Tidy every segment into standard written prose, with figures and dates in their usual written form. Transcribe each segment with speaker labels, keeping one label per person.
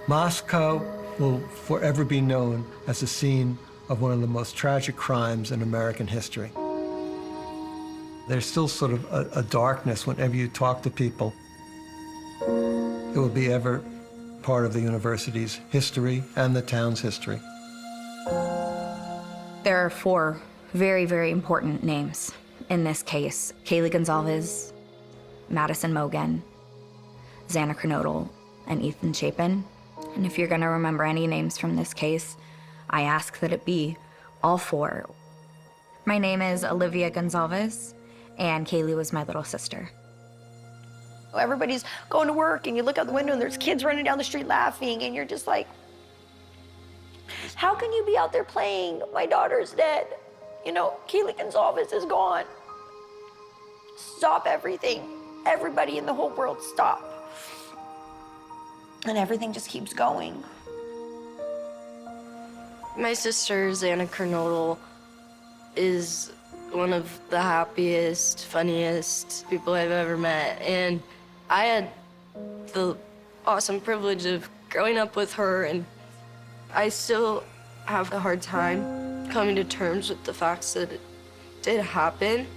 Speaker 1: Moscow will forever be known as the scene of one of the most tragic crimes in American history. There's still sort of a darkness whenever you talk to people. It will be ever part of the university's history and the town's history.
Speaker 2: There are 4 very, very important names in this case. Kaylee Goncalves, Madison Mogen, Xana Kernodle, and Ethan Chapin. And if you're gonna remember any names from this case, I ask that it be all 4. My name is Olivia Goncalves, and Kaylee was my little sister.
Speaker 3: Everybody's going to work, and you look out the window, and there's kids running down the street laughing, and you're just like, how can you be out there playing? My daughter's dead. You know, Kaylee Goncalves is gone. Stop everything. Everybody in the whole world stop. And everything just keeps going.
Speaker 4: My sister, Xana Kernodle, is one of the happiest, funniest people I've ever met. And I had the awesome privilege of growing up with her, and I still have a hard time coming to terms with the facts that it did happen.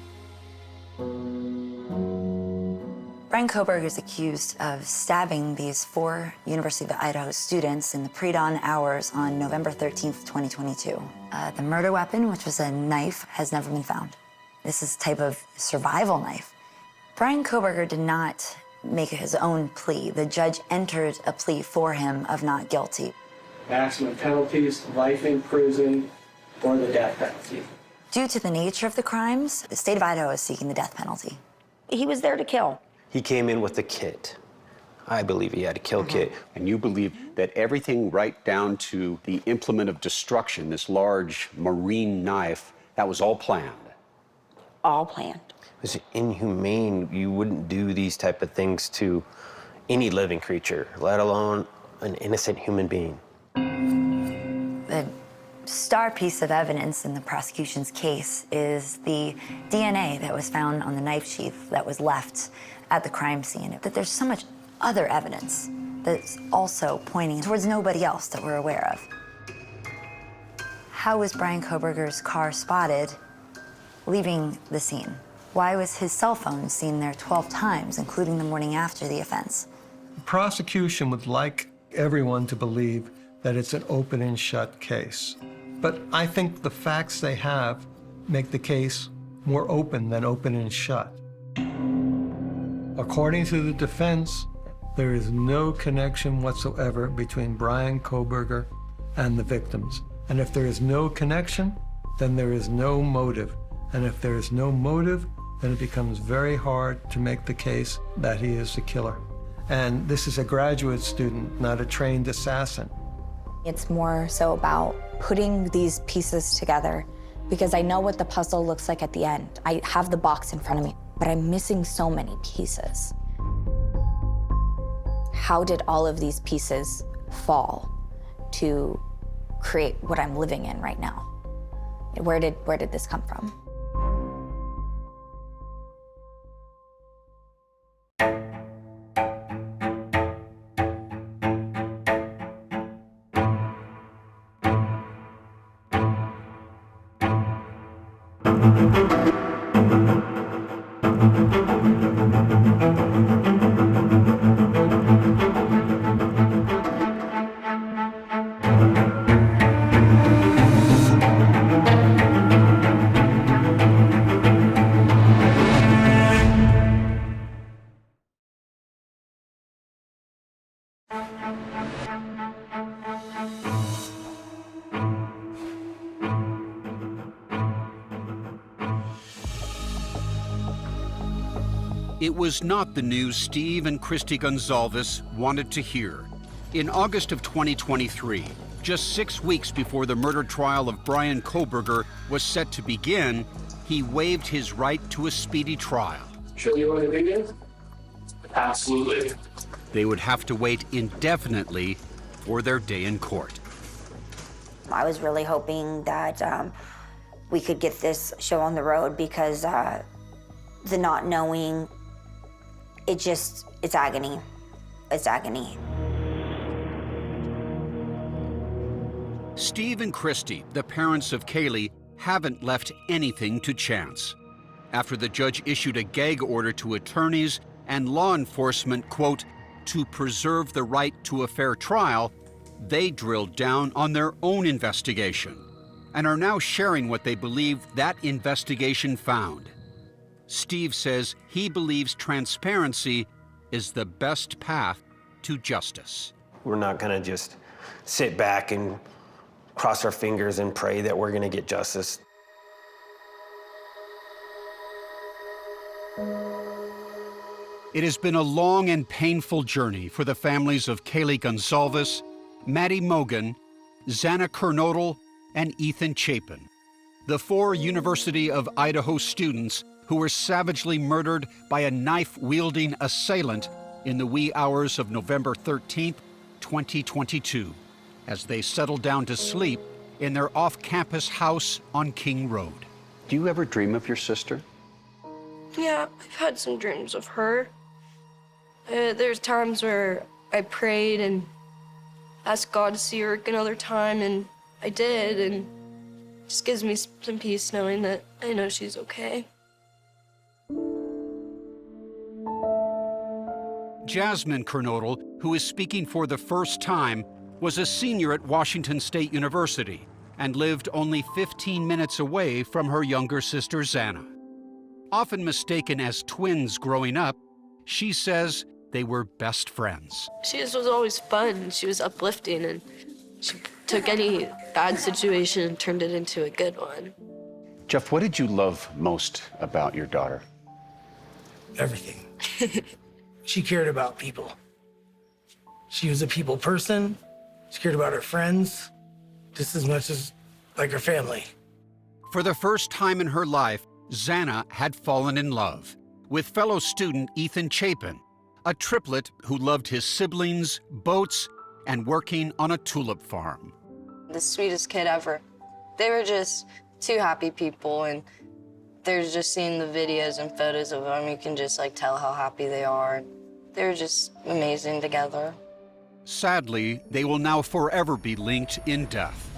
Speaker 5: Bryan Kohberger is accused of stabbing these 4 University of Idaho students in the pre-dawn hours on November 13th, 2022. The murder weapon, which was a knife, has never been found. This is a type of survival knife. Bryan Kohberger did not make his own plea. The judge entered a plea for him of not guilty.
Speaker 6: Maximum penalties, life in prison, or the death penalty.
Speaker 5: Due to the nature of the crimes, the state of Idaho is seeking the death penalty.
Speaker 3: He was there to kill.
Speaker 7: He came in with a kit. I believe he had a kill kit.
Speaker 8: And you believe that everything right down to the implement of destruction, this large marine knife, that was all planned?
Speaker 3: All planned.
Speaker 7: It was inhumane. You wouldn't do these type of things to any living creature, let alone an innocent human being.
Speaker 5: The star piece of evidence in the prosecution's case is the DNA that was found on the knife sheath that was left at the crime scene. That there's so much other evidence that's also pointing towards nobody else that we're aware of. How was Bryan Kohberger's car spotted leaving the scene? Why was his cell phone seen there 12 times, including the morning after the offense?
Speaker 1: The prosecution would like everyone to believe that it's an open and shut case. But I think the facts they have make the case more open than open and shut. According to the defense, there is no connection whatsoever between Bryan Kohberger and the victims. And if there is no connection, then there is no motive. And if there is no motive, then it becomes very hard to make the case that he is the killer. And this is a graduate student, not a trained assassin.
Speaker 2: It's more so about putting these pieces together, because I know what the puzzle looks like at the end. I have the box in front of me, but I'm missing so many pieces. How did all of these pieces fall to create what I'm living in right now? Where did this come from?
Speaker 8: It was not the news Steve and Christy Goncalves wanted to hear. In August of 2023, just 6 weeks before the murder trial of Bryan Kohberger was set to begin, he waived his right to a speedy trial.
Speaker 6: Sure you want to begin? Absolutely.
Speaker 8: They would have to wait indefinitely for their day in court.
Speaker 3: I was really hoping that we could get this show on the road, because the not knowing, it's agony. It's agony.
Speaker 8: Steve and Christy, the parents of Kaylee, haven't left anything to chance. After the judge issued a gag order to attorneys and law enforcement, quote, to preserve the right to a fair trial, they drilled down on their own investigation and are now sharing what they believe that investigation found. Steve says he believes transparency is the best path to justice.
Speaker 7: We're not gonna just sit back and cross our fingers and pray that we're gonna get justice.
Speaker 8: It has been a long and painful journey for the families of Kaylee Goncalves, Maddie Mogen, Xana Kernodle, and Ethan Chapin, the 4 University of Idaho students who were savagely murdered by a knife-wielding assailant in the wee hours of November 13th, 2022, as they settled down to sleep in their off-campus house on King Road.
Speaker 9: Do you ever dream of your sister?
Speaker 4: Yeah, I've had some dreams of her. There's times where I prayed and asked God to see her another time, and I did, and it just gives me some peace knowing that I know she's okay.
Speaker 8: Jasmine Kernodle, who is speaking for the first time, was a senior at Washington State University and lived only 15 minutes away from her younger sister, Xana. Often mistaken as twins growing up, she says they were best friends.
Speaker 4: She was always fun. She was uplifting, and she took any bad situation and turned it into a good one.
Speaker 9: Jeff, what did you love most about your daughter?
Speaker 10: Everything. She cared about people. She was a people person. She cared about her friends just as much as like her family.
Speaker 8: For the first time in her life, Xana had fallen in love with fellow student Ethan Chapin, a triplet who loved his siblings, boats, and working on a tulip farm.
Speaker 4: The sweetest kid ever. They were just 2 happy people, and they're just seeing the videos and photos of them. You can just like tell how happy they are. They're just amazing together.
Speaker 8: Sadly, they will now forever be linked in death.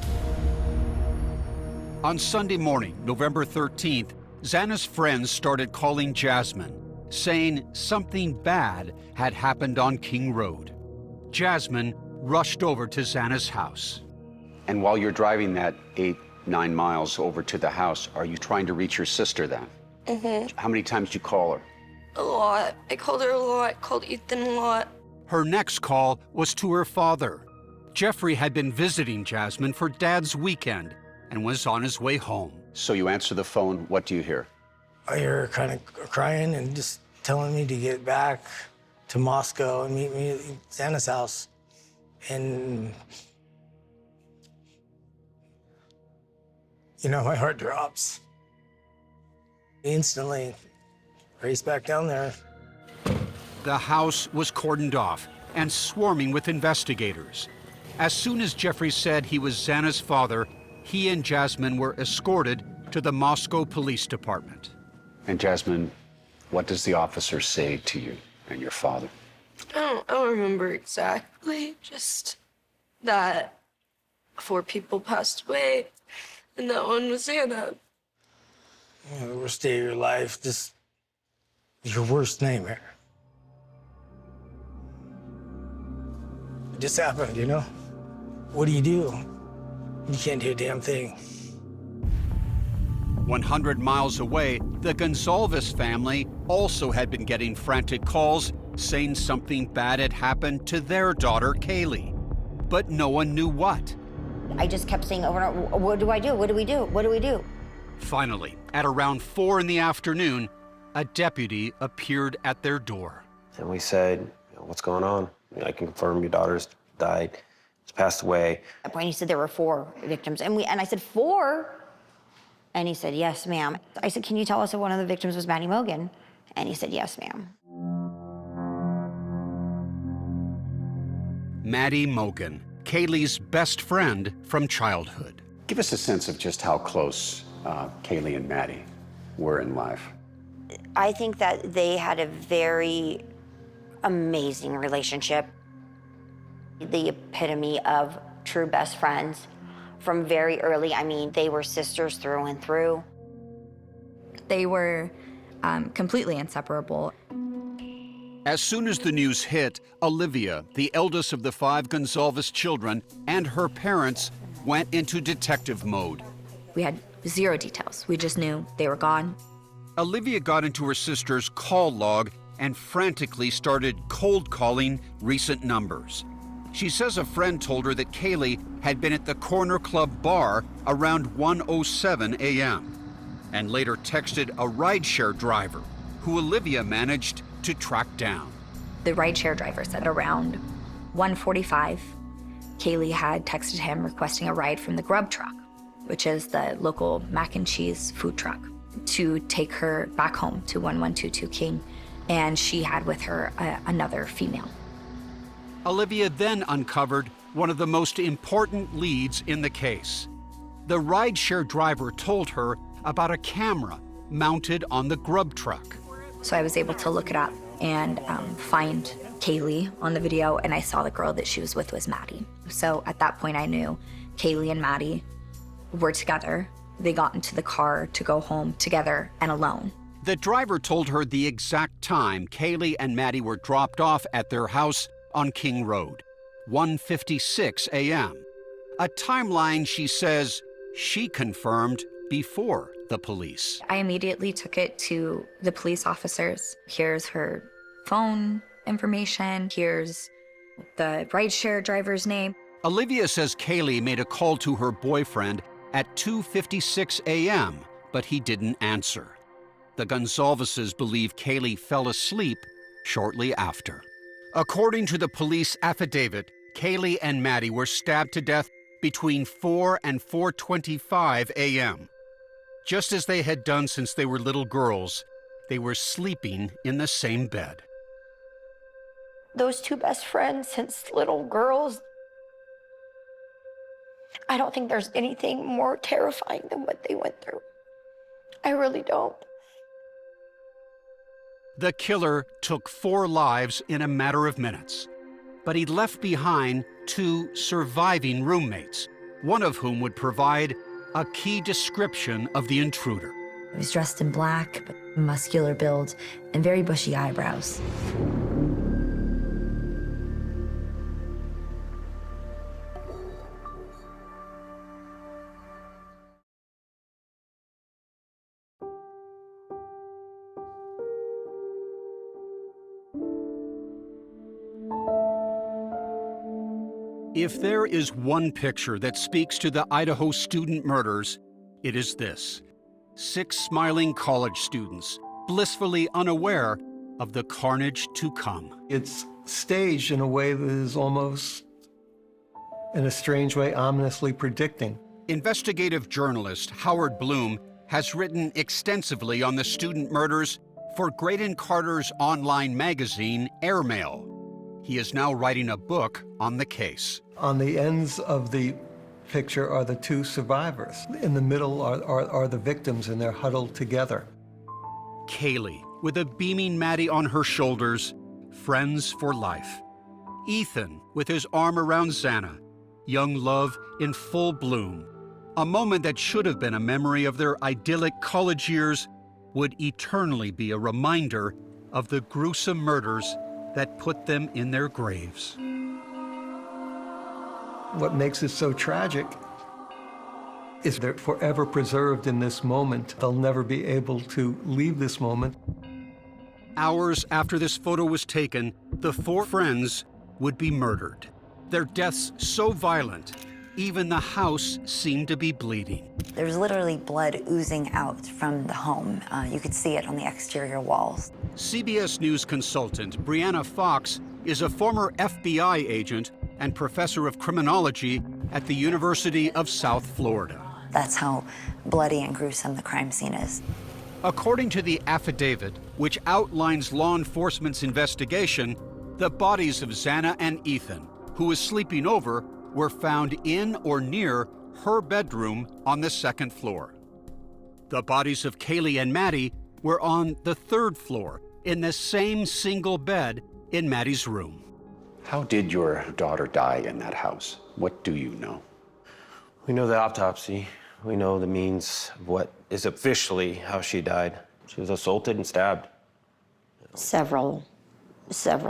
Speaker 8: On Sunday morning, November 13th, Xana's friends started calling Jasmine, saying something bad had happened on King Road. Jasmine rushed over to Xana's house.
Speaker 9: And while you're driving that 8-9 miles over to the house, are you trying to reach your sister then?
Speaker 4: Mm-hmm.
Speaker 9: How many times did you call her?
Speaker 4: A lot. I called her a lot, called Ethan a lot.
Speaker 8: Her next call was to her father. Jeffrey had been visiting Jasmine for Dad's weekend and was on his way home.
Speaker 9: So you answer the phone, what do you hear?
Speaker 10: I hear her kind of crying and just telling me to get back to Moscow and meet me at Xana's house. And, you know, my heart drops. Instantly, race back down there.
Speaker 8: The house was cordoned off and swarming with investigators. As soon as Jeffrey said he was Xana's father, he and Jasmine were escorted to the Moscow Police Department.
Speaker 9: And Jasmine, what does the officer say to you and your father?
Speaker 4: I don't remember exactly, just that 4 people passed away, and that one was Xana.
Speaker 10: You know, the worst day of your life, just your worst nightmare. It just happened, you know? What do? You can't do a damn thing.
Speaker 8: 100 miles away, the Goncalves family also had been getting frantic calls saying something bad had happened to their daughter, Kaylee. But no one knew what.
Speaker 11: I just kept saying over and over, what do I do? What do we do? What do we do?
Speaker 8: Finally, at around 4 in the afternoon, a deputy appeared at their door.
Speaker 7: And we said, what's going on? I can confirm your daughter's died. She's passed away.
Speaker 11: At that point, he said there were 4 victims. And I said, 4? And he said, yes, ma'am. I said, can you tell us if one of the victims was Maddie Mogen? And he said, yes, ma'am.
Speaker 8: Maddie Mogen, Kaylee's best friend from childhood.
Speaker 9: Give us a sense of just how close Kaylee and Maddie were in life.
Speaker 11: I think that they had a very amazing relationship. The epitome of true best friends. From very early, I mean, they were sisters through and through.
Speaker 2: They were completely inseparable.
Speaker 8: As soon as the news hit, Olivia, the eldest of the 5 Goncalves children, and her parents went into detective mode.
Speaker 2: We had 0 details. We just knew they were gone.
Speaker 8: Olivia got into her sister's call log and frantically started cold calling recent numbers. She says a friend told her that Kaylee had been at the Corner Club bar around 1:07 a.m. and later texted a rideshare driver who Olivia managed to track down.
Speaker 2: The rideshare driver said around 1:45, Kaylee had texted him requesting a ride from the Grub Truck, which is the local mac and cheese food truck, to take her back home to 1122 King, and she had with her another female.
Speaker 8: Olivia then uncovered one of the most important leads in the case. The rideshare driver told her about a camera mounted on the Grub Truck.
Speaker 2: So I was able to look it up and find Kaylee on the video, and I saw the girl that she was with was Maddie. So at that point I knew Kaylee and Maddie were together. They got into the car to go home together and alone.
Speaker 8: The driver told her the exact time Kaylee and Maddie were dropped off at their house on King Road, 1:56 a.m. A timeline she says she confirmed before the police.
Speaker 2: I immediately took it to the police officers. Here's her phone information. Here's the rideshare driver's name.
Speaker 8: Olivia says Kaylee made a call to her boyfriend at 2:56 a.m., but he didn't answer. The Goncalveses believe Kaylee fell asleep shortly after. According to the police affidavit, Kaylee and Maddie were stabbed to death between 4 and 4:25 a.m. Just as they had done since they were little girls, they were sleeping in the same bed.
Speaker 3: Those 2 best friends since little girls, I don't think there's anything more terrifying than what they went through. I really don't.
Speaker 8: The killer took 4 lives in a matter of minutes, but he left behind 2 surviving roommates, one of whom would provide a key description of the intruder.
Speaker 5: He was dressed in black, but muscular build, and very bushy eyebrows.
Speaker 8: If there is one picture that speaks to the Idaho student murders, it is this: 6 smiling college students, blissfully unaware of the carnage to come.
Speaker 1: It's staged in a way that is almost, in a strange way, ominously predicting.
Speaker 8: Investigative journalist Howard Bloom has written extensively on the student murders for Graydon Carter's online magazine, Airmail. He is now writing a book on the case.
Speaker 1: On the ends of the picture are the 2 survivors. In the middle are the victims, and they're huddled together.
Speaker 8: Kaylee, with a beaming Maddie on her shoulders, friends for life. Ethan, with his arm around Xana, young love in full bloom. A moment that should have been a memory of their idyllic college years would eternally be a reminder of the gruesome murders that put them in their graves.
Speaker 1: What makes it so tragic is they're forever preserved in this moment. They'll never be able to leave this moment.
Speaker 8: Hours after this photo was taken, the 4 friends would be murdered. Their deaths so violent, even the house seemed to be bleeding.
Speaker 5: There was literally blood oozing out from the home. You could see it on the exterior walls.
Speaker 8: CBS News consultant Brianna Fox is a former FBI agent and professor of criminology at the University of South Florida.
Speaker 5: That's how bloody and gruesome the crime scene is.
Speaker 8: According to the affidavit, which outlines law enforcement's investigation, the bodies of Xana and Ethan, who was sleeping over, were found in or near her bedroom on the 2nd floor. The bodies of Kaylee and Maddie were on the 3rd floor in the same single bed in Maddie's room.
Speaker 9: How did your daughter die in that house? What do you know?
Speaker 7: We know the autopsy. We know the means of what is officially how she died. She was assaulted and stabbed.
Speaker 11: Several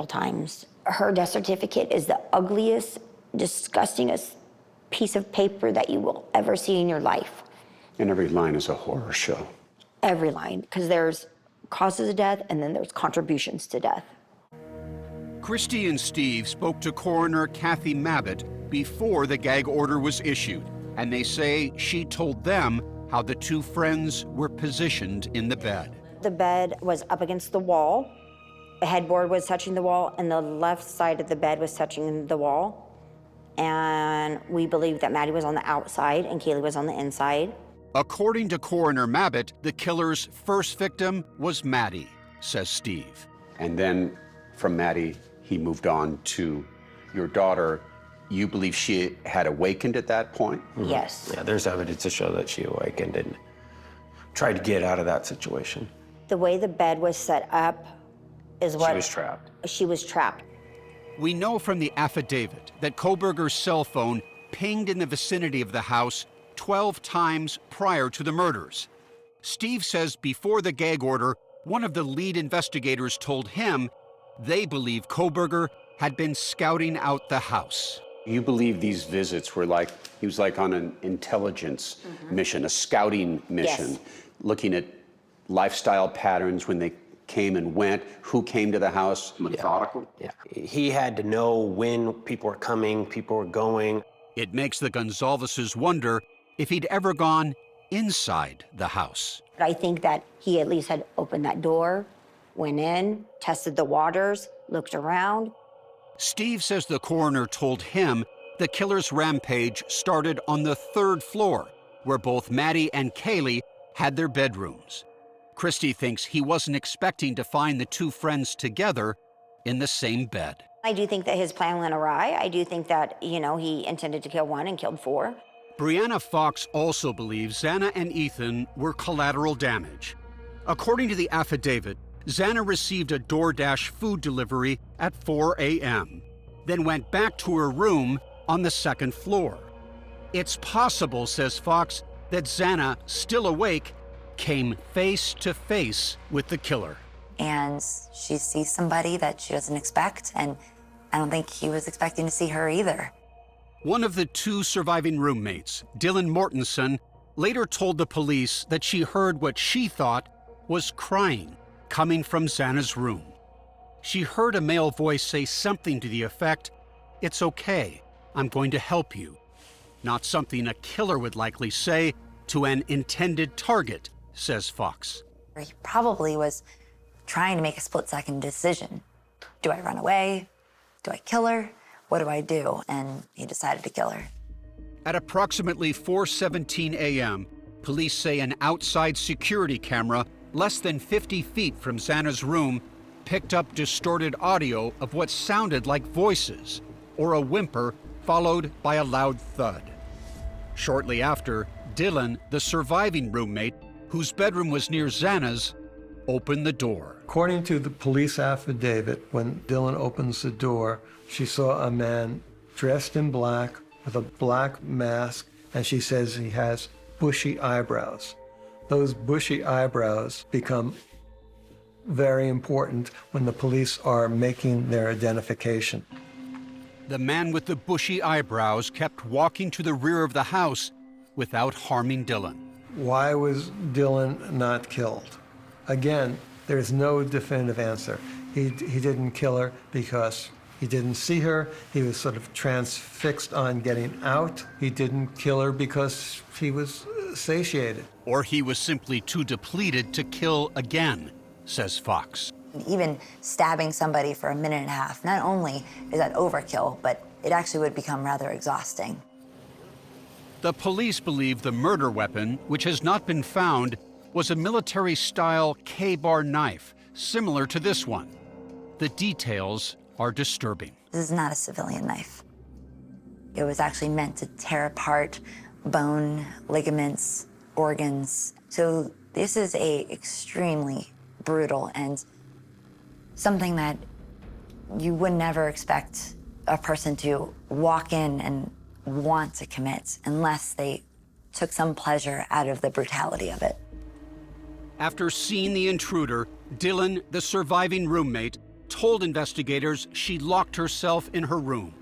Speaker 11: times. Her death certificate is the ugliest, disgustingest piece of paper that you will ever see in your life.
Speaker 9: And every line is a horror show.
Speaker 11: Every line, because there's causes of death and then there's contributions to death.
Speaker 8: Christy and Steve spoke to coroner Kathy Mabbitt before the gag order was issued, and they say she told them how the two friends were positioned in the bed.
Speaker 11: The bed was up against the wall. The headboard was touching the wall, and the left side of the bed was touching the wall. And we believe that Maddie was on the outside and Kaylee was on the inside.
Speaker 8: According to Coroner Mabbitt, the killer's first victim was Maddie, says Steve.
Speaker 9: And then from Maddie, he moved on to your daughter. You believe she had awakened at that point?
Speaker 11: Yes.
Speaker 7: Yeah, there's evidence to show that she awakened and tried to get out of that situation.
Speaker 11: The way the bed was set up is what...
Speaker 7: She was trapped.
Speaker 11: She was trapped.
Speaker 8: We know from the affidavit that Kohberger's cell phone pinged in the vicinity of the house 12 times prior to the murders. Steve says before the gag order, one of the lead investigators told him they believe Kohberger had been scouting out the house.
Speaker 9: You believe these visits were like, he was like on an intelligence mission, a scouting mission, looking at lifestyle patterns when they came and went, who came to the house, methodical?
Speaker 7: Yeah. He had to know when people were coming, people were going.
Speaker 8: It makes the Goncalveses wonder if he'd ever gone inside the house.
Speaker 11: I think that he at least had opened that door, went in, tested the waters, looked around.
Speaker 8: Steve says the coroner told him the killer's rampage started on the 3rd floor, where both Maddie and Kaylee had their bedrooms. Christy thinks he wasn't expecting to find the two friends together in the same bed.
Speaker 11: I do think that his plan went awry. I do think that, he intended to kill one and killed 4.
Speaker 8: Brianna Fox also believes Xana and Ethan were collateral damage. According to the affidavit, Xana received a DoorDash food delivery at 4 a.m., then went back to her room on the 2nd floor. It's possible, says Fox, that Xana, still awake, came face to face with the killer.
Speaker 5: And she sees somebody that she doesn't expect, and I don't think he was expecting to see her either.
Speaker 8: One of the 2 surviving roommates, Dylan Mortensen, later told the police that she heard what she thought was crying coming from Xana's room. She heard a male voice say something to the effect, "It's okay, I'm going to help you." Not something a killer would likely say to an intended target, says Fox.
Speaker 5: He probably was trying to make a split-second decision. Do I run away? Do I kill her? What do I do? And he decided to kill her.
Speaker 8: At approximately 4:17 a.m., police say an outside security camera less than 50 feet from Xana's room picked up distorted audio of what sounded like voices or a whimper followed by a loud thud. Shortly after, Dylan, the surviving roommate, whose bedroom was near Xana's, opened the door.
Speaker 1: According to the police affidavit, when Dylan opens the door, she saw a man dressed in black with a black mask, and she says he has bushy eyebrows. Those bushy eyebrows become very important when the police are making their identification.
Speaker 8: The man with the bushy eyebrows kept walking to the rear of the house without harming Dylan.
Speaker 1: Why was Dylan not killed? Again, there's no definitive answer. He didn't kill her because he didn't see her. He was sort of transfixed on getting out. He didn't kill her because he was satiated.
Speaker 8: Or he was simply too depleted to kill again, says Fox.
Speaker 5: Even stabbing somebody for a minute and a half, not only is that overkill, but it actually would become rather exhausting.
Speaker 8: The police believe the murder weapon, which has not been found, was a military-style K-bar knife, similar to this one. The details are disturbing.
Speaker 5: This is not a civilian knife. It was actually meant to tear apart bone, ligaments, organs. So this is a extremely brutal and something that you would never expect a person to walk in and want to commit unless they took some pleasure out of the brutality of it.
Speaker 8: After seeing the intruder, Dylan, the surviving roommate, told investigators she locked herself in her room.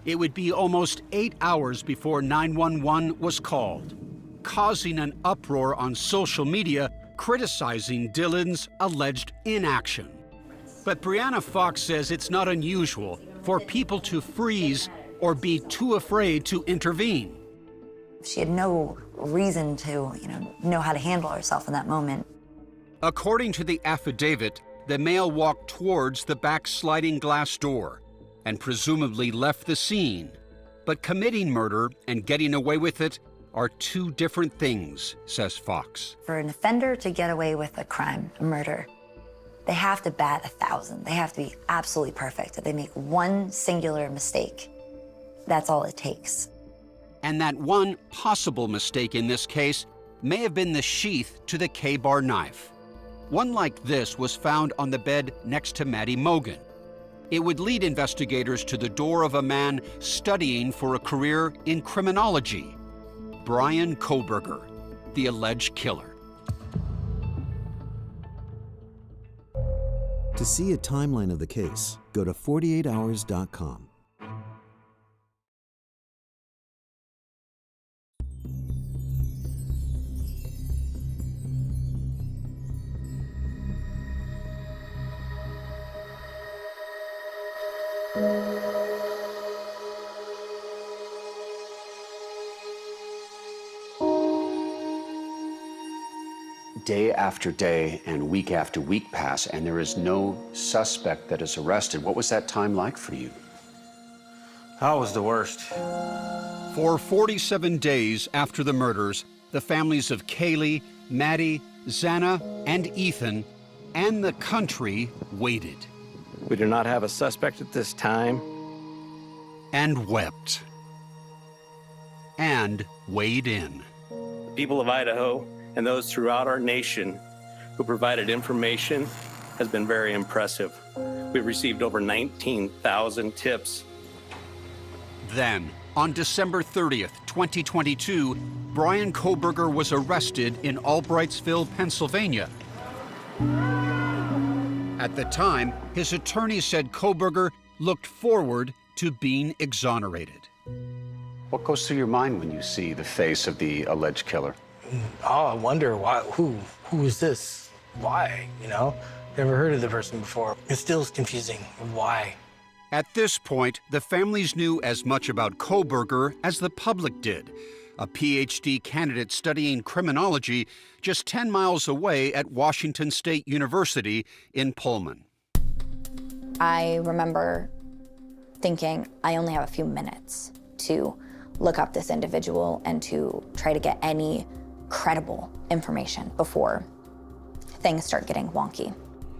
Speaker 8: It would be almost 8 hours before 911 was called, causing an uproar on social media criticizing Dylan's alleged inaction. But Brianna Fox says it's not unusual for people to freeze or be too afraid to intervene.
Speaker 5: She had no reason to, know how to handle herself in that moment.
Speaker 8: According to the affidavit, the male walked towards the back sliding glass door and presumably left the scene. But committing murder and getting away with it are two different things, says Fox.
Speaker 5: For an offender to get away with a crime, a murder, they have to bat 1,000. They have to be absolutely perfect. If they make one singular mistake, that's all it takes.
Speaker 8: And that one possible mistake in this case may have been the sheath to the K-bar knife. One like this was found on the bed next to Maddie Mogen. It would lead investigators to the door of a man studying for a career in criminology, Bryan Kohberger, the alleged killer.
Speaker 12: To see a timeline of the case, go to 48hours.com.
Speaker 9: Day after day and week after week pass, and there is no suspect that is arrested. What was that time like for you?
Speaker 7: That was the worst.
Speaker 8: For 47 days after the murders, the families of Kaylee, Maddie, Xana, and Ethan, and the country waited.
Speaker 13: We do not have a suspect at this time.
Speaker 8: And wept. And weighed in.
Speaker 13: The people of Idaho and those throughout our nation who provided information has been very impressive. We've received over 19,000 tips.
Speaker 8: Then, on December 30th, 2022, Bryan Kohberger was arrested in Albrightsville, Pennsylvania. At the time, his attorney said Kohberger looked forward to being exonerated.
Speaker 9: What goes through your mind when you see the face of the alleged killer?
Speaker 10: Oh, I wonder why, who is this? Why, Never heard of the person before. It still is confusing. Why?
Speaker 8: At this point, the families knew as much about Kohberger as the public did, a PhD candidate studying criminology just 10 miles away at Washington State University in Pullman.
Speaker 2: I remember thinking, I only have a few minutes to look up this individual and to try to get any credible information before things start getting wonky.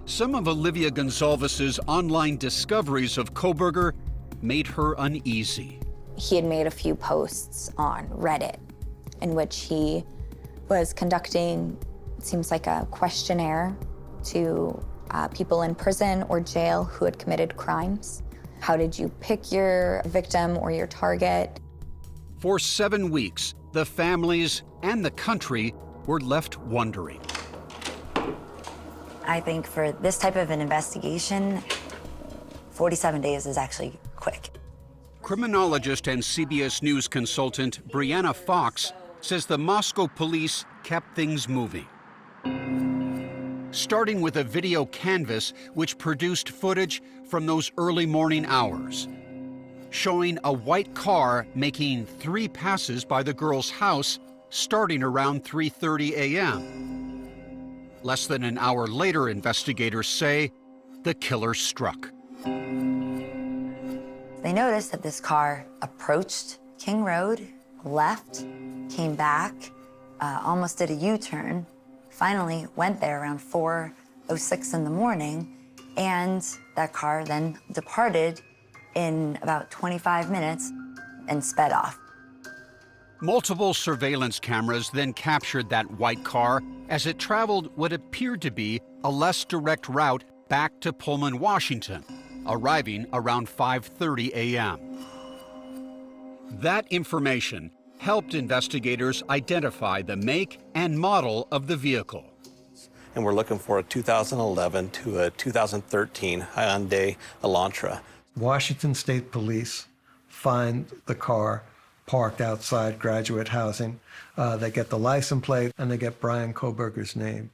Speaker 8: Some of Olivia Goncalves' online discoveries of Kohberger made her uneasy.
Speaker 2: He had made a few posts on Reddit in which he was conducting, it seems like a questionnaire to people in prison or jail who had committed crimes. How did you pick your victim or your target?
Speaker 8: For 7 weeks, the families and the country were left wondering.
Speaker 5: I think for this type of an investigation, 47 days is actually quick.
Speaker 8: Criminologist and CBS News consultant Brianna Fox says the Moscow police kept things moving. Starting with a video canvas which produced footage from those early morning hours, showing a white car making 3 passes by the girl's house starting around 3:30 a.m. Less than an hour later, investigators say, the killer struck.
Speaker 5: They noticed that this car approached King Road, left, came back, almost did a U-turn, finally went there around 4:06 in the morning, and that car then departed in about 25 minutes and sped off.
Speaker 8: Multiple surveillance cameras then captured that white car as it traveled what appeared to be a less direct route back to Pullman, Washington, arriving around 5:30 a.m. That information helped investigators identify the make and model of the vehicle.
Speaker 14: And we're looking for a 2011 to a 2013 Hyundai Elantra.
Speaker 1: Washington State Police find the car parked outside Graduate Housing. They get the license plate and they get Bryan Kohberger's name.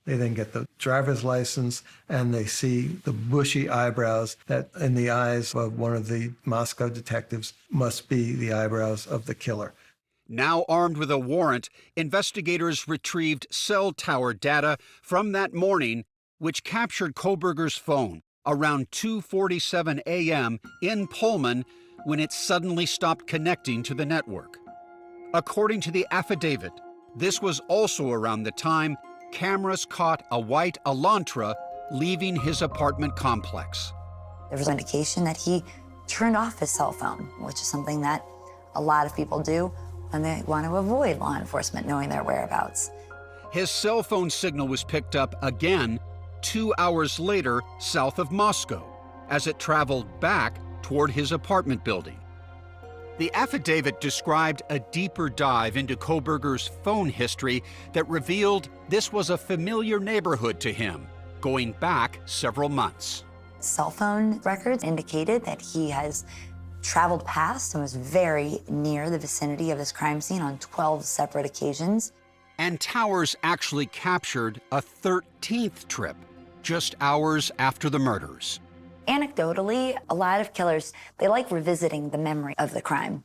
Speaker 1: They then get the driver's license and they see the bushy eyebrows that in the eyes of one of the Moscow detectives must be the eyebrows of the killer.
Speaker 8: Now armed with a warrant, investigators retrieved cell tower data from that morning, which captured Kohberger's phone around 2:47 a.m. in Pullman when it suddenly stopped connecting to the network. According to the affidavit, this was also around the time cameras caught a white Elantra leaving his apartment complex.
Speaker 5: There was an indication that he turned off his cell phone, which is something that a lot of people do when they want to avoid law enforcement knowing their whereabouts.
Speaker 8: His cell phone signal was picked up again 2 hours later south of Moscow as it traveled back toward his apartment building. The affidavit described a deeper dive into Kohberger's phone history that revealed this was a familiar neighborhood to him, going back several months.
Speaker 5: Cell phone records indicated that he has traveled past and was very near the vicinity of this crime scene on 12 separate occasions.
Speaker 8: And towers actually captured a 13th trip, just hours after the murders.
Speaker 5: Anecdotally, a lot of killers, they like revisiting the memory of the crime.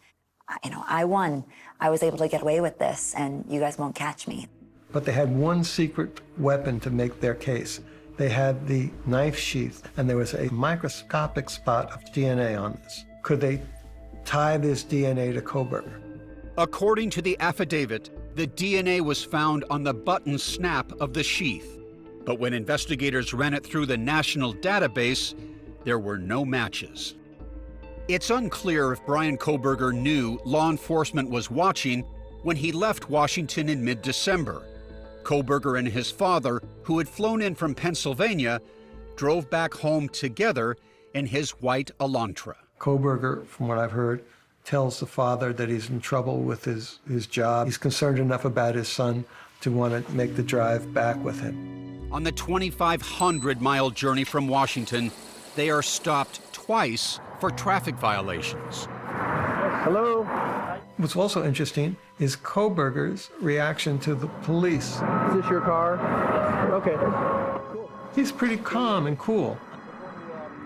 Speaker 5: I won. I was able to get away with this, and you guys won't catch me.
Speaker 1: But they had one secret weapon to make their case. They had the knife sheath, and there was a microscopic spot of DNA on this. Could they tie this DNA to Kohberger?
Speaker 8: According to the affidavit, the DNA was found on the button snap of the sheath. But when investigators ran it through the national database, there were no matches. It's unclear if Bryan Kohberger knew law enforcement was watching when he left Washington in mid-December. Kohberger and his father, who had flown in from Pennsylvania, drove back home together in his white Elantra.
Speaker 1: Kohberger, from what I've heard, tells the father that he's in trouble with his job. He's concerned enough about his son to want to make the drive back with him.
Speaker 8: On the 2,500-mile journey from Washington, they are stopped twice for traffic violations.
Speaker 1: Hello. What's also interesting is Kohberger's reaction to the police.
Speaker 6: Is this your car? Okay.
Speaker 1: He's pretty calm and cool.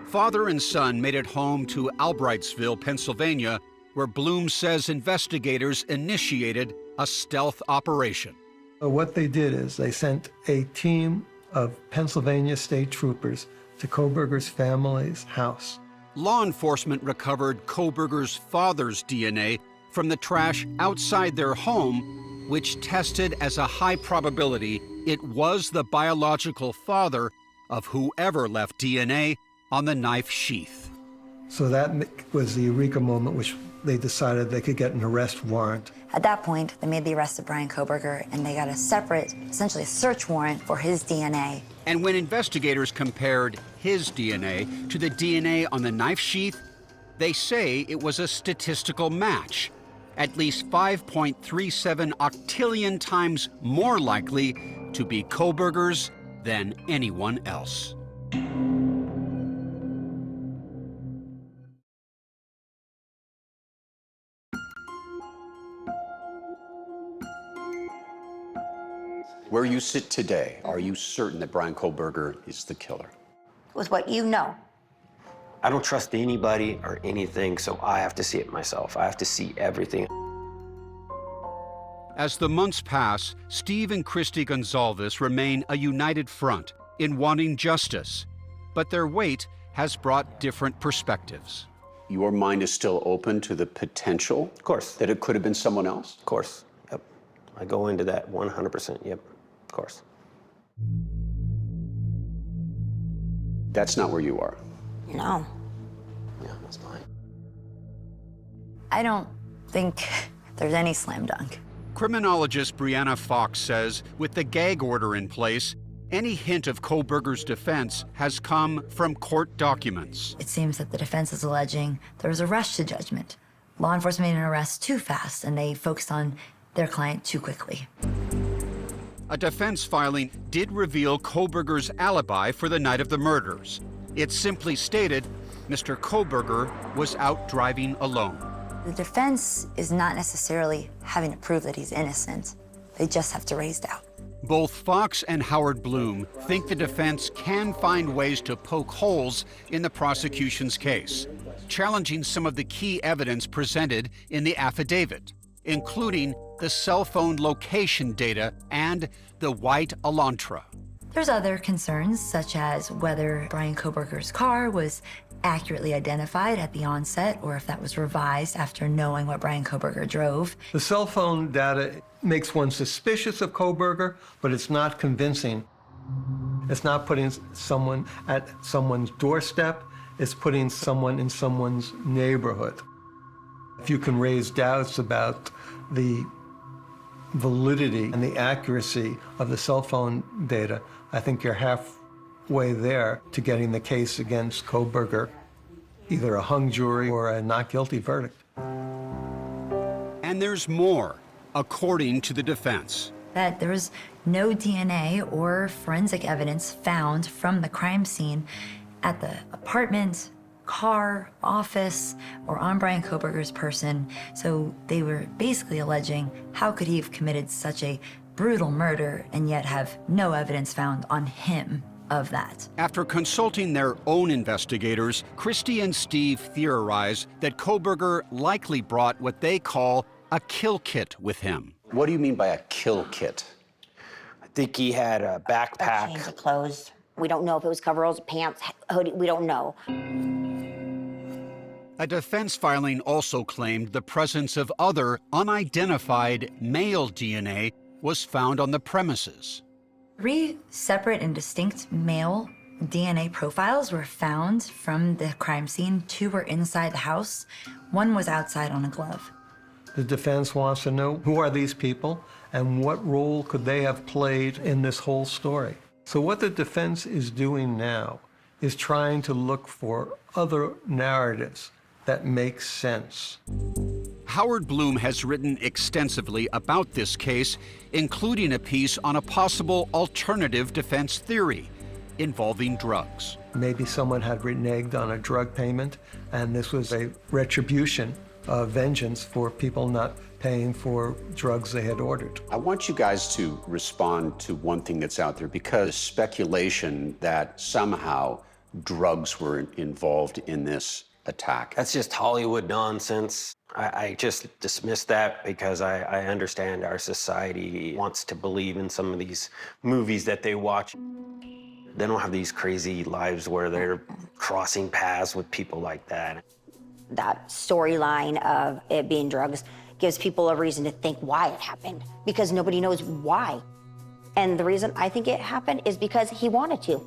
Speaker 8: Father and son made it home to Albrightsville, Pennsylvania, where Bloom says investigators initiated a stealth operation.
Speaker 1: What they did is they sent a team of Pennsylvania state troopers to Kohberger's family's house.
Speaker 8: Law enforcement recovered Kohberger's father's DNA from the trash outside their home, which tested as a high probability it was the biological father of whoever left DNA on the knife sheath.
Speaker 1: So that was the eureka moment which they decided they could get an arrest warrant.
Speaker 5: At that point, they made the arrest of Bryan Kohberger, and they got a separate, essentially a search warrant for his DNA.
Speaker 8: And when investigators compared his DNA to the DNA on the knife sheath, they say it was a statistical match, at least 5.37 octillion times more likely to be Kohberger's than anyone else.
Speaker 9: Where you sit today, are you certain that Bryan Kohberger is the killer?
Speaker 11: With what you know.
Speaker 7: I don't trust anybody or anything, so I have to see it myself. I have to see everything.
Speaker 8: As the months pass, Steve and Christy Goncalves remain a united front in wanting justice, but their wait has brought different perspectives.
Speaker 9: Your mind is still open to the potential,
Speaker 7: of course,
Speaker 9: that it could have been someone else?
Speaker 7: Of course, yep. I go into that 100%, yep, of course.
Speaker 9: That's not where you are.
Speaker 11: No.
Speaker 7: Yeah, that's fine.
Speaker 5: I don't think there's any slam dunk.
Speaker 8: Criminologist Brianna Fox says with the gag order in place, any hint of Kohberger's defense has come from court documents.
Speaker 5: It seems that the defense is alleging there was a rush to judgment, law enforcement made an arrest too fast, and they focused on their client too quickly.
Speaker 8: A defense filing did reveal Kohberger's alibi for the night of the murders. It simply stated Mr. Kohberger was out driving alone.
Speaker 5: The defense is not necessarily having to prove that he's innocent. They just have to raise doubt.
Speaker 8: Both Fox and Howard Bloom think the defense can find ways to poke holes in the prosecution's case, challenging some of the key evidence presented in the affidavit, including the cell phone location data and the white Elantra.
Speaker 5: There's other concerns, such as whether Bryan Kohberger's car was accurately identified at the onset, or if that was revised after knowing what Bryan Kohberger drove.
Speaker 1: The cell phone data makes one suspicious of Kohberger, but it's not convincing. It's not putting someone at someone's doorstep, it's putting someone in someone's neighborhood. If you can raise doubts about the validity and the accuracy of the cell phone data, I think you're halfway there to getting the case against Kohberger, either a hung jury or a not guilty verdict.
Speaker 8: And there's more, according to the defense.
Speaker 5: That there was no DNA or forensic evidence found from the crime scene at the apartment, car, office, or on Bryan Kohberger's person. So they were basically alleging, how could he have committed such a brutal murder and yet have no evidence found on him of that?
Speaker 8: After consulting their own investigators, Christy and Steve theorize that Kohberger likely brought what they call a kill kit with him.
Speaker 9: What do you mean by a kill kit?
Speaker 7: I think he had a backpack.
Speaker 11: A change of clothes. We don't know if it was coveralls, pants, hoodie. We don't know.
Speaker 8: A defense filing also claimed the presence of other unidentified male DNA was found on the premises.
Speaker 5: 3 separate and distinct male DNA profiles were found from the crime scene. 2 were inside the house. 1 was outside on a glove.
Speaker 1: The defense wants to know who are these people and what role could they have played in this whole story. So what the defense is doing now is trying to look for other narratives that make sense.
Speaker 8: Howard Bloom has written extensively about this case, including a piece on a possible alternative defense theory involving drugs.
Speaker 1: Maybe someone had reneged on a drug payment, and this was a retribution, vengeance for people not paying for drugs they had ordered.
Speaker 9: I want you guys to respond to one thing that's out there, because speculation that somehow drugs were involved in this attack.
Speaker 7: That's just Hollywood nonsense. I just dismiss that because I understand our society wants to believe in some of these movies that they watch. They don't have these crazy lives where they're crossing paths with people like that.
Speaker 11: That storyline of it being drugs gives people a reason to think why it happened, because nobody knows why. And the reason I think it happened is because he wanted to.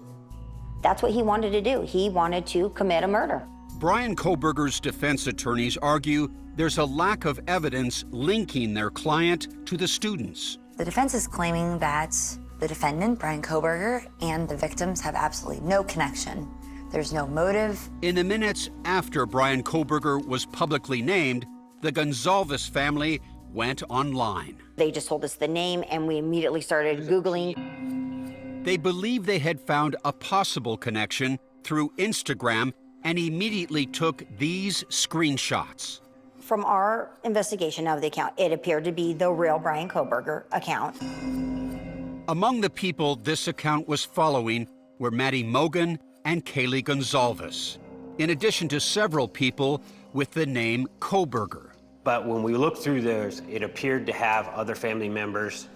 Speaker 11: That's what he wanted to do. He wanted to commit a murder.
Speaker 8: Bryan Kohberger's defense attorneys argue there's a lack of evidence linking their client to the students.
Speaker 5: The defense is claiming that the defendant, Bryan Kohberger, and the victims have absolutely no connection. There's no motive.
Speaker 8: In the minutes after Bryan Kohberger was publicly named, the Goncalves family went online.
Speaker 11: They just told us the name, and we immediately started Googling.
Speaker 8: They believed they had found a possible connection through Instagram and immediately took these screenshots.
Speaker 11: From our investigation of the account, it appeared to be the real Bryan Kohberger account.
Speaker 8: Among the people this account was following were Maddie Mogen and Kaylee Goncalves, in addition to several people with the name Kohberger.
Speaker 7: But when we looked through theirs, it appeared to have other family members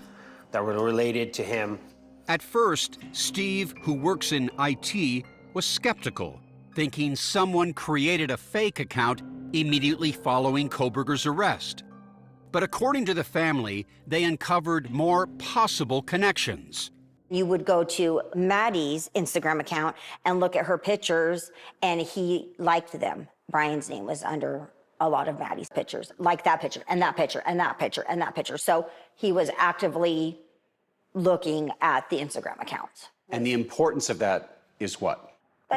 Speaker 7: that were related to him.
Speaker 8: At first, Steve, who works in IT, was skeptical, thinking someone created a fake account immediately following Kohberger's arrest. But according to the family, they uncovered more possible connections.
Speaker 11: You would go to Maddie's Instagram account and look at her pictures, and he liked them. Bryan's name was under a lot of Maddie's pictures, like that picture, and that picture, and that picture, and that picture. So he was actively looking at the Instagram accounts.
Speaker 9: And the importance of that is what?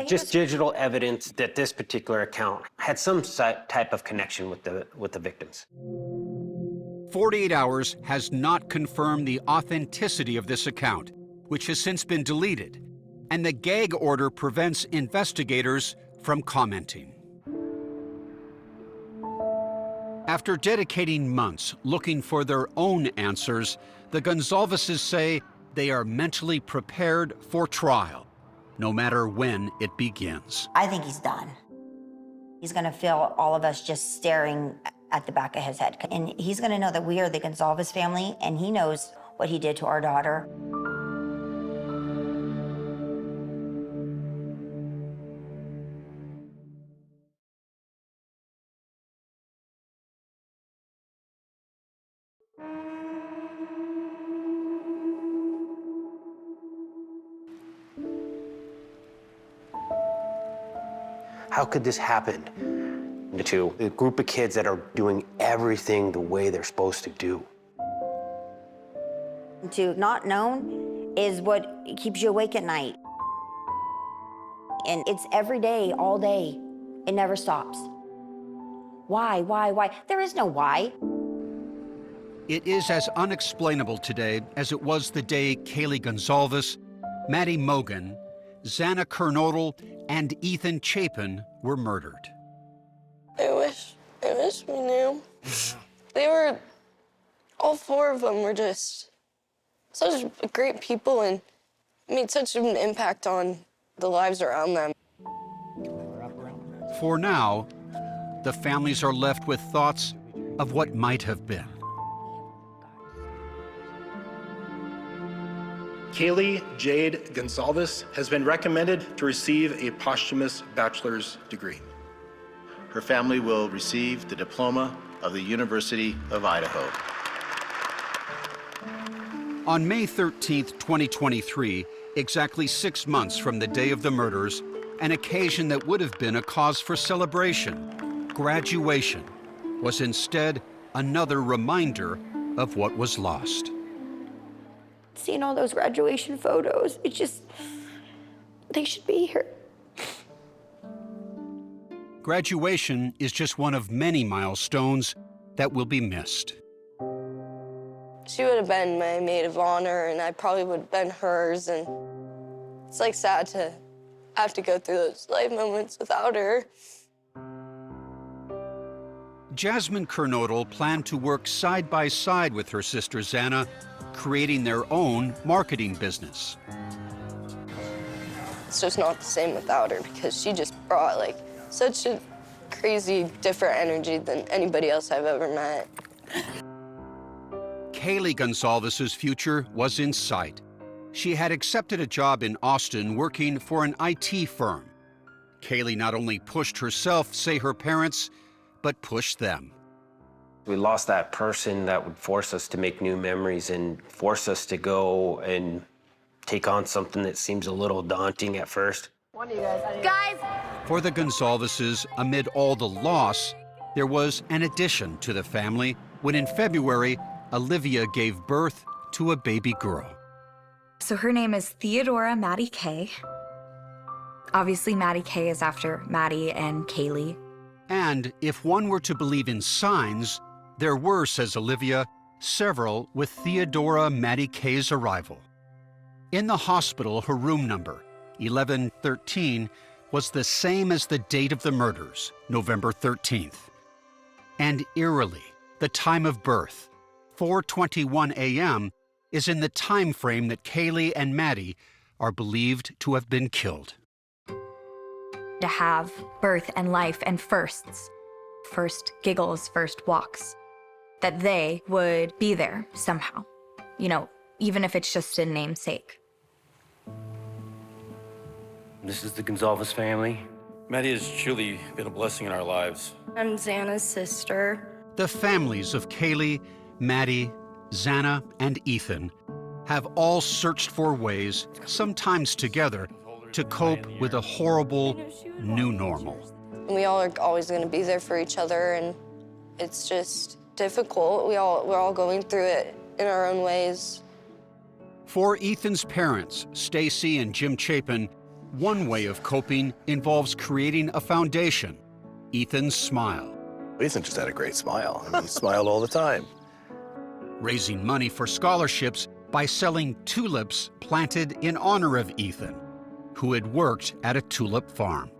Speaker 7: Just digital evidence that this particular account had some type of connection with the victims.
Speaker 8: 48 Hours has not confirmed the authenticity of this account, which has since been deleted, and the gag order prevents investigators from commenting. After dedicating months looking for their own answers, the Goncalveses say they are mentally prepared for trial, no matter when it begins.
Speaker 11: I think he's done. He's gonna feel all of us just staring at the back of his head. And he's gonna know that we are the Goncalves family, and he knows what he did to our daughter.
Speaker 7: How could this happen to a group of kids that are doing everything the way they're supposed to do?
Speaker 11: To not known is what keeps you awake at night. And it's every day, all day. It never stops. Why? There is no why.
Speaker 8: It is as unexplainable today as it was the day Kaylee Goncalves, Maddie Mogen, Xana Kernodle, and Ethan Chapin were murdered.
Speaker 4: I wish we knew. All four of them were just such great people and made such an impact on the lives around them.
Speaker 8: For now, the families are left with thoughts of what might have been.
Speaker 15: Kaylee Jade Goncalves has been recommended to receive a posthumous bachelor's degree. Her family will receive the diploma of the University of Idaho.
Speaker 8: On May 13th, 2023, exactly 6 months from the day of the murders, an occasion that would have been a cause for celebration, graduation, was instead another reminder of what was lost.
Speaker 3: Seeing all those graduation photos, it's just, they should be here.
Speaker 8: Graduation is just one of many milestones that will be missed.
Speaker 4: She would have been my maid of honor, and I probably would have been hers, and it's like sad to have to go through those life moments without her.
Speaker 8: Jasmine Kernodle planned to work side by side with her sister Xana, creating their own marketing business.
Speaker 4: It's just not the same without her because she just brought like such a crazy different energy than anybody else I've ever met.
Speaker 8: Kaylee Goncalves' future was in sight. She had accepted a job in Austin working for an IT firm. Kaylee not only pushed herself, say her parents, but pushed them.
Speaker 7: We lost that person that would force us to make new memories and force us to go and take on something that seems a little daunting at first.
Speaker 2: Guys!
Speaker 8: For the Goncalveses, amid all the loss, there was an addition to the family when in February, Olivia gave birth to a baby girl.
Speaker 2: So her name is Theodora Maddie Kay. Obviously, Maddie Kay is after Maddie and Kaylee.
Speaker 8: And if one were to believe in signs, there were, says Olivia, several with Theodora Maddie Kay's arrival. In the hospital, her room number, 1113, was the same as the date of the murders, November 13th. And eerily, the time of birth, 4:21 a.m., is in the time frame that Kaylee and Maddie are believed to have been killed.
Speaker 2: To have birth and life and firsts, first giggles, first walks, that they would be there somehow, even if it's just in namesake.
Speaker 16: This is the Goncalves family. Maddie has truly been a blessing in our lives.
Speaker 4: I'm Xana's sister.
Speaker 8: The families of Kaylee, Maddie, Xana, and Ethan have all searched for ways, sometimes together, to cope with a horrible new normal.
Speaker 4: We all are always going to be there for each other, and it's just difficult. We're all going through it in our own ways.
Speaker 8: For Ethan's parents, Stacy and Jim Chapin, One way of coping involves creating a foundation, Ethan's Smile.
Speaker 17: Ethan just had a great smile. I mean, he smiled all the time.
Speaker 8: Raising money for scholarships by selling tulips planted in honor of Ethan, who had worked at a tulip farm.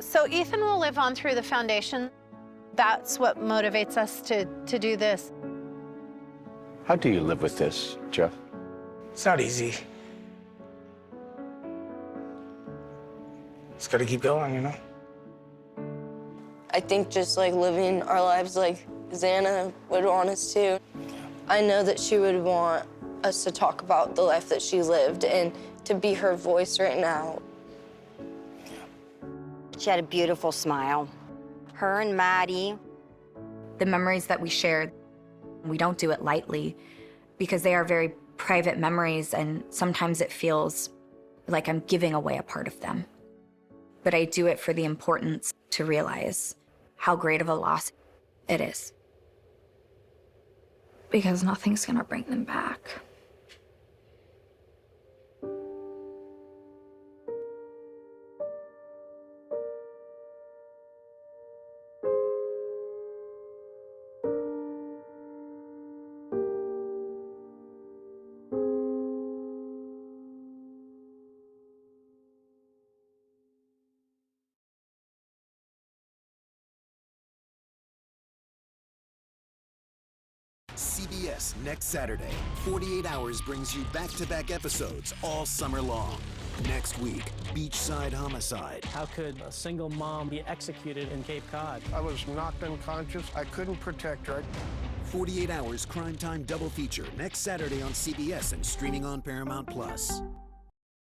Speaker 18: So Ethan will live on through the foundation. That's what motivates us to do this.
Speaker 9: How do you live with this, Jeff?
Speaker 10: It's not easy. Just gotta keep going, you know?
Speaker 4: I think just like living our lives like Xana would want us to. I know that she would want us to talk about the life that she lived and to be her voice right now.
Speaker 11: She had a beautiful smile. Her and Maddie.
Speaker 2: The memories that we shared, we don't do it lightly because they are very private memories, and sometimes it feels like I'm giving away a part of them. But I do it for the importance to realize how great of a loss it is. Because nothing's gonna bring them back.
Speaker 12: CBS next Saturday. 48 Hours brings you back-to-back episodes all summer long. Next week, beachside homicide.
Speaker 6: How could a single mom be executed in Cape Cod?
Speaker 19: I was knocked unconscious. I couldn't protect her.
Speaker 12: 48 Hours crime time double feature next Saturday on CBS and streaming on Paramount+.